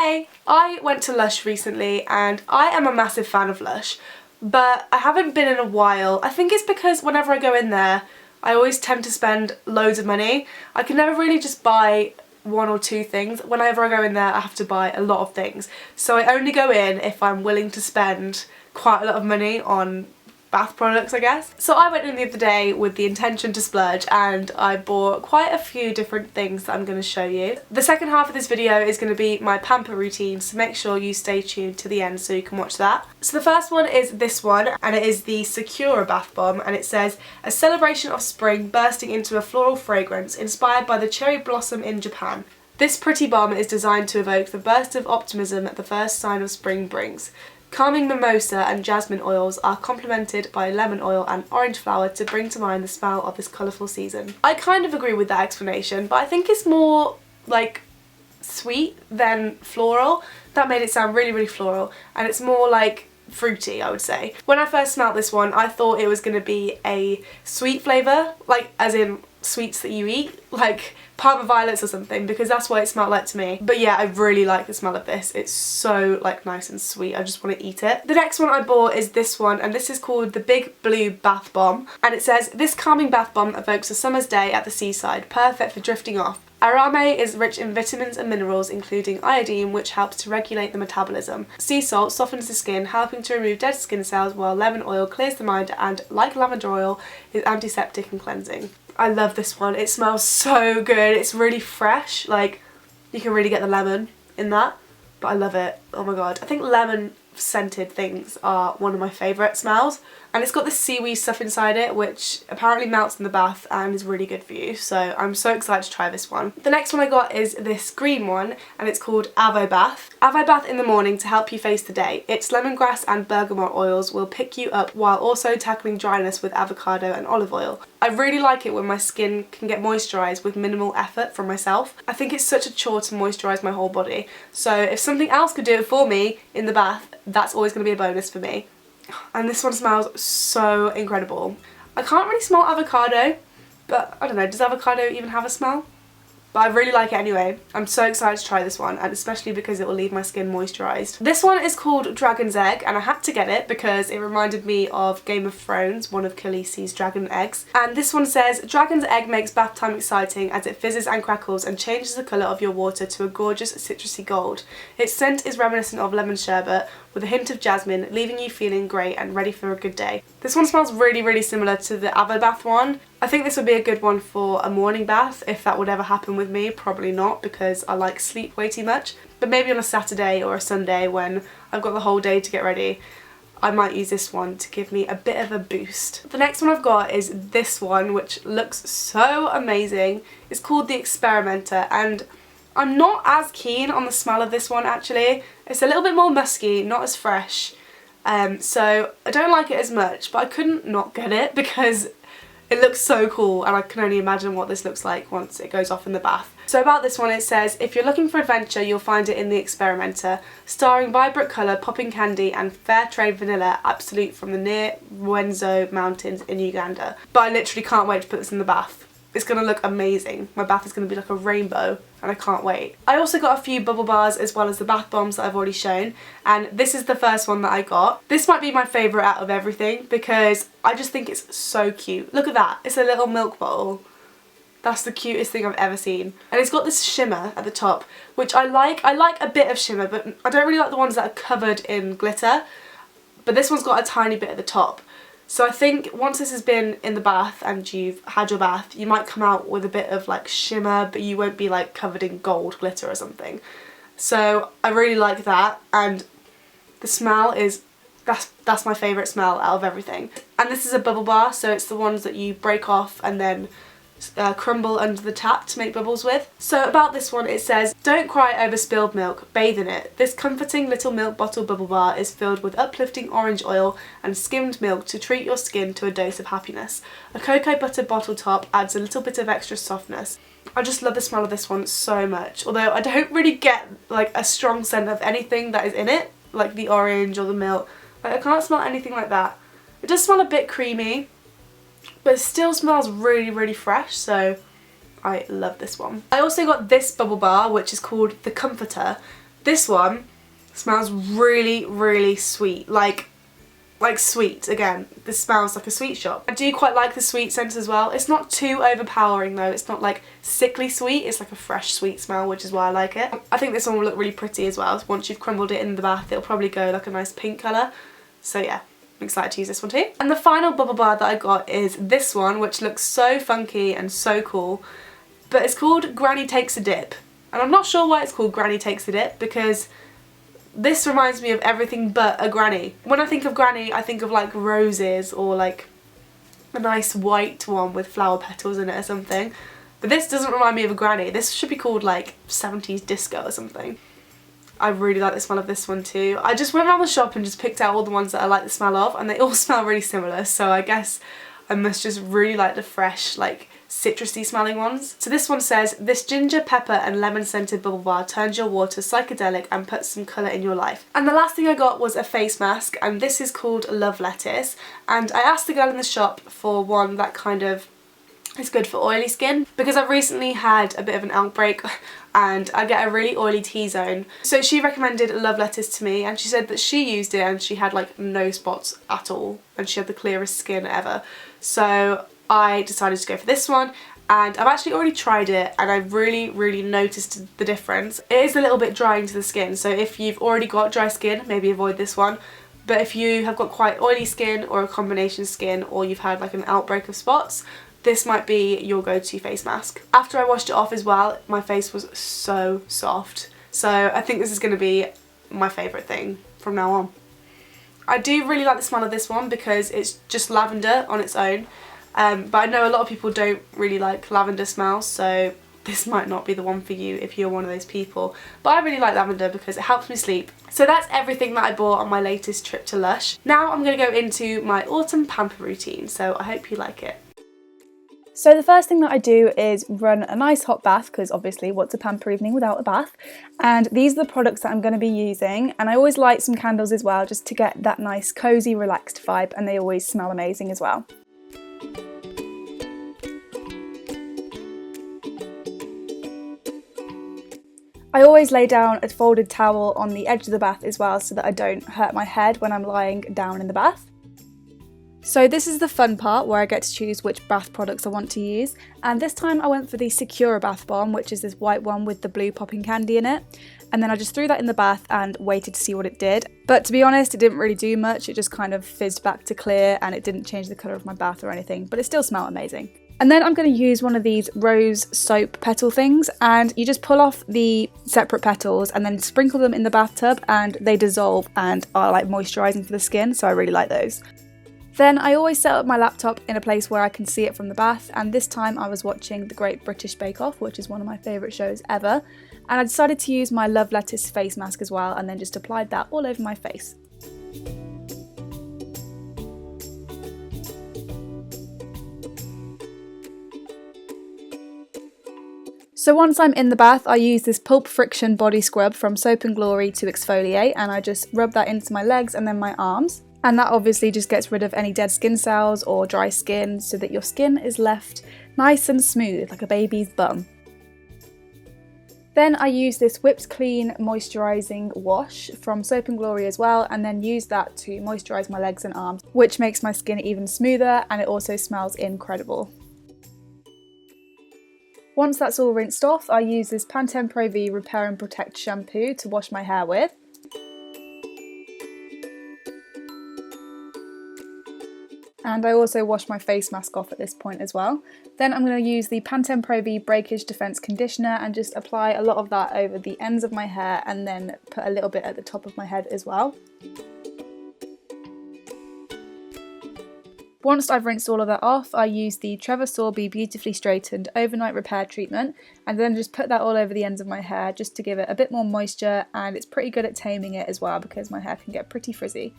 Hey! I went to Lush recently and I am a massive fan of Lush, but I haven't been in a while. I think it's because whenever I go in there I always tend to spend loads of money. I can never really just buy one or two things. Whenever I go in there I have to buy a lot of things. So I only go in if I'm willing to spend quite a lot of money on bath products, I guess. So I went in the other day with the intention to splurge and I bought quite a few different things that I'm going to show you. The second half of this video is going to be my Pamper routine, so make sure you stay tuned to the end so you can watch that. So the first one is this one, and it is the Sakura bath bomb, and it says, a celebration of spring bursting into a floral fragrance inspired by the cherry blossom in Japan. This pretty bomb is designed to evoke the burst of optimism that the first sign of spring brings. Calming mimosa and jasmine oils are complemented by lemon oil and orange flower to bring to mind the smell of this colourful season. I kind of agree with that explanation, but I think it's more like sweet than floral. That made it sound really floral, and it's more like fruity, I would say. When I first smelled this one I thought it was going to be a sweet flavour, like as in sweets that you eat, like Parma violets or something, because that's what it smelled like to me. But yeah, I really like the smell of this. It's so like nice and sweet. I just want to eat it. The next one I bought is this one, and this is called the Big Blue Bath Bomb, and it says, this calming bath bomb evokes a summer's day at the seaside, perfect for drifting off. Arame is rich in vitamins and minerals including iodine, which helps to regulate the metabolism. Sea salt softens the skin, helping to remove dead skin cells, while lemon oil clears the mind and, like lavender oil, is antiseptic and cleansing. I love this one. It smells so good. It's really fresh. Like, you can really get the lemon in that, but I love it. Oh my god. I think lemon scented things are one of my favourite smells, and it's got this seaweed stuff inside it which apparently melts in the bath and is really good for you, so I'm so excited to try this one. The next one I got is this green one, and it's called Evo Bath. Evo Bath in the morning to help you face the day. Its lemongrass and bergamot oils will pick you up while also tackling dryness with avocado and olive oil. I really like it when my skin can get moisturised with minimal effort from myself. I think it's such a chore to moisturise my whole body, so if something else could do it for me in the bath, that's always going to be a bonus for me. And this one smells so incredible. I can't really smell avocado, but I don't know, does avocado even have a smell? But I really like it anyway. I'm so excited to try this one, and especially because it will leave my skin moisturised. This one is called Dragon's Egg, and I had to get it because it reminded me of Game of Thrones, one of Khaleesi's dragon eggs. And this one says, Dragon's Egg makes bath time exciting as it fizzes and crackles and changes the colour of your water to a gorgeous citrusy gold. Its scent is reminiscent of lemon sherbet with a hint of jasmine, leaving you feeling great and ready for a good day. This one smells really similar to the Evo Bath one. I think this would be a good one for a morning bath, if that would ever happen with me. Probably not, because I like sleep way too much. But maybe on a Saturday or a Sunday when I've got the whole day to get ready, I might use this one to give me a bit of a boost. The next one I've got is this one, which looks so amazing. It's called the Experimenter, and I'm not as keen on the smell of this one actually. It's a little bit more musky, not as fresh. So I don't like it as much, but I couldn't not get it because it looks so cool, and I can only imagine what this looks like once it goes off in the bath. So about this one it says, if you're looking for adventure you'll find it in the Experimenter, starring vibrant colour, popping candy and fair trade vanilla, absolute from the near Wenzo mountains in Uganda. But I literally can't wait to put this in the bath. It's going to look amazing. My bath is going to be like a rainbow and I can't wait. I also got a few bubble bars as well as the bath bombs that I've already shown, and this is the first one that I got. This might be my favourite out of everything because I just think it's so cute. Look at that. It's a little milk bottle. That's the cutest thing I've ever seen. And it's got this shimmer at the top, which I like. I like a bit of shimmer, but I don't really like the ones that are covered in glitter. But this one's got a tiny bit at the top. So I think once this has been in the bath and you've had your bath, you might come out with a bit of like shimmer, but you won't be like covered in gold glitter or something. So I really like that, and the smell is, that's my favourite smell out of everything. And this is a bubble bar, so it's the ones that you break off and then crumble under the tap to make bubbles with. So about this one it says, don't cry over spilled milk, bathe in it. This comforting little milk bottle bubble bar is filled with uplifting orange oil and skimmed milk to treat your skin to a dose of happiness. A cocoa butter bottle top adds a little bit of extra softness. I just love the smell of this one so much, although I don't really get like a strong scent of anything that is in it, like the orange or the milk. Like, I can't smell anything like that. It does smell a bit creamy, but it still smells really fresh, so I love this one. I also got this bubble bar, which is called the Comforter. This one smells really, really sweet, like sweet. Again, this smells like a sweet shop. I do quite like the sweet scent as well. It's not too overpowering though. It's not like sickly sweet. It's like a fresh sweet smell, which is why I like it. I think this one will look really pretty as well. Once you've crumbled it in the bath, it'll probably go like a nice pink colour. So yeah, I'm excited to use this one too. And the final bubble bar that I got is this one, which looks so funky and so cool. But it's called Granny Takes a Dip. And I'm not sure why it's called Granny Takes a Dip, because this reminds me of everything but a granny. When I think of granny, I think of like roses or like a nice white one with flower petals in it or something. But this doesn't remind me of a granny. This should be called like 70s disco or something. I really like the smell of this one too. I just went around the shop and just picked out all the ones that I like the smell of, and they all smell really similar, so I guess I must just really like the fresh, like citrusy smelling ones. So this one says, this ginger, pepper and lemon scented bubble bar turns your water psychedelic and puts some colour in your life. And the last thing I got was a face mask, and this is called Love Lettuce, and I asked the girl in the shop for one that kind of is good for oily skin, because I've recently had a bit of an outbreak and I get a really oily T-zone. So she recommended Love Lettuce to me, and she said that she used it and she had like no spots at all and she had the clearest skin ever. So I decided to go for this one, and I've actually already tried it and I really noticed the difference. It is a little bit drying to the skin, so if you've already got dry skin, maybe avoid this one. But if you have got quite oily skin or a combination skin, or you've had like an outbreak of spots, this might be your go-to face mask. After I washed it off as well, my face was so soft. So I think this is going to be my favourite thing from now on. I do really like the smell of this one because it's just lavender on its own. But I know a lot of people don't really like lavender smells, so this might not be the one for you if you're one of those people. But I really like lavender because it helps me sleep. So that's everything that I bought on my latest trip to Lush. Now I'm going to go into my autumn pamper routine, so I hope you like it. So the first thing that I do is run a nice hot bath, because obviously what's a pamper evening without a bath? And these are the products that I'm going to be using, and I always light some candles as well just to get that nice cozy relaxed vibe, and they always smell amazing as well. I always lay down a folded towel on the edge of the bath as well so that I don't hurt my head when I'm lying down in the bath. So this is the fun part where I get to choose which bath products I want to use, and this time I went for the Sakura bath bomb, which is this white one with the blue popping candy in it, and then I just threw that in the bath and waited to see what it did. But to be honest, it didn't really do much. It just kind of fizzed back to clear and it didn't change the colour of my bath or anything, but it still smelled amazing. And then I'm going to use one of these rose soap petal things, and you just pull off the separate petals and then sprinkle them in the bathtub, and they dissolve and are like moisturising for the skin, so I really like those. Then I always set up my laptop in a place where I can see it from the bath, and this time I was watching The Great British Bake Off, which is one of my favourite shows ever, and I decided to use my Love Lettuce face mask as well, and then just applied that all over my face. So once I'm in the bath, I use this Pulp Friction body scrub from Soap & Glory to exfoliate, and I just rub that into my legs and then my arms. And that obviously just gets rid of any dead skin cells or dry skin so that your skin is left nice and smooth like a baby's bum. Then I use this Whipped Clean Moisturizing Wash from Soap & Glory as well, and then use that to moisturize my legs and arms, which makes my skin even smoother, and it also smells incredible. Once that's all rinsed off, I use this Pantene Pro V Repair and Protect shampoo to wash my hair with. And I also wash my face mask off at this point as well. Then I'm going to use the Pantene Pro V Breakage Defense Conditioner and just apply a lot of that over the ends of my hair, and then put a little bit at the top of my head as well. Once I've rinsed all of that off, I use the Trevor Sorbet Beautifully Straightened Overnight Repair Treatment, and then just put that all over the ends of my hair just to give it a bit more moisture, and it's pretty good at taming it as well because my hair can get pretty frizzy.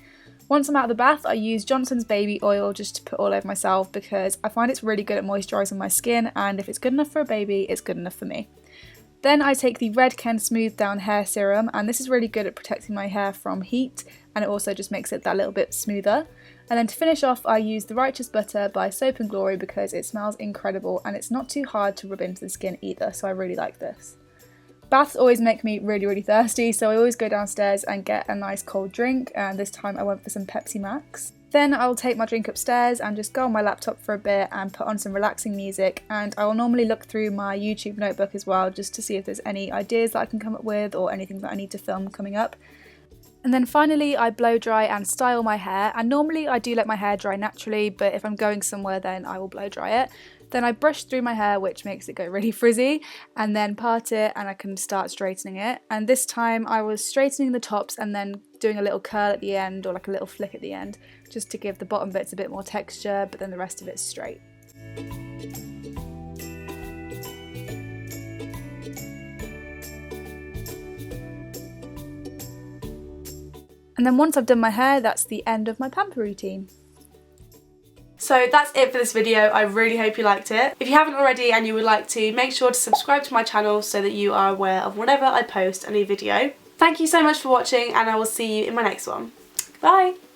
Once I'm out of the bath, I use Johnson's Baby Oil just to put all over myself because I find it's really good at moisturising my skin, and if it's good enough for a baby, it's good enough for me. Then I take the Redken Smooth Down Hair Serum, and this is really good at protecting my hair from heat, and it also just makes it that little bit smoother. And then to finish off, I use the Righteous Butter by Soap & Glory because it smells incredible and it's not too hard to rub into the skin either, so I really like this. Baths always make me really thirsty, so I always go downstairs and get a nice cold drink, and this time I went for some Pepsi Max. Then I'll take my drink upstairs and just go on my laptop for a bit and put on some relaxing music, and I will normally look through my YouTube notebook as well just to see if there's any ideas that I can come up with or anything that I need to film coming up. And then finally I blow dry and style my hair, and normally I do let my hair dry naturally, but if I'm going somewhere then I will blow dry it. Then I brush through my hair, which makes it go really frizzy, and then part it and I can start straightening it. And this time I was straightening the tops and then doing a little curl at the end, or like a little flick at the end, just to give the bottom bits a bit more texture, but then the rest of it's straight. And then once I've done my hair, that's the end of my pamper routine. So that's it for this video. I really hope you liked it. If you haven't already and you would like to, make sure to subscribe to my channel so that you are aware of whenever I post a new video. Thank you so much for watching, and I will see you in my next one. Bye!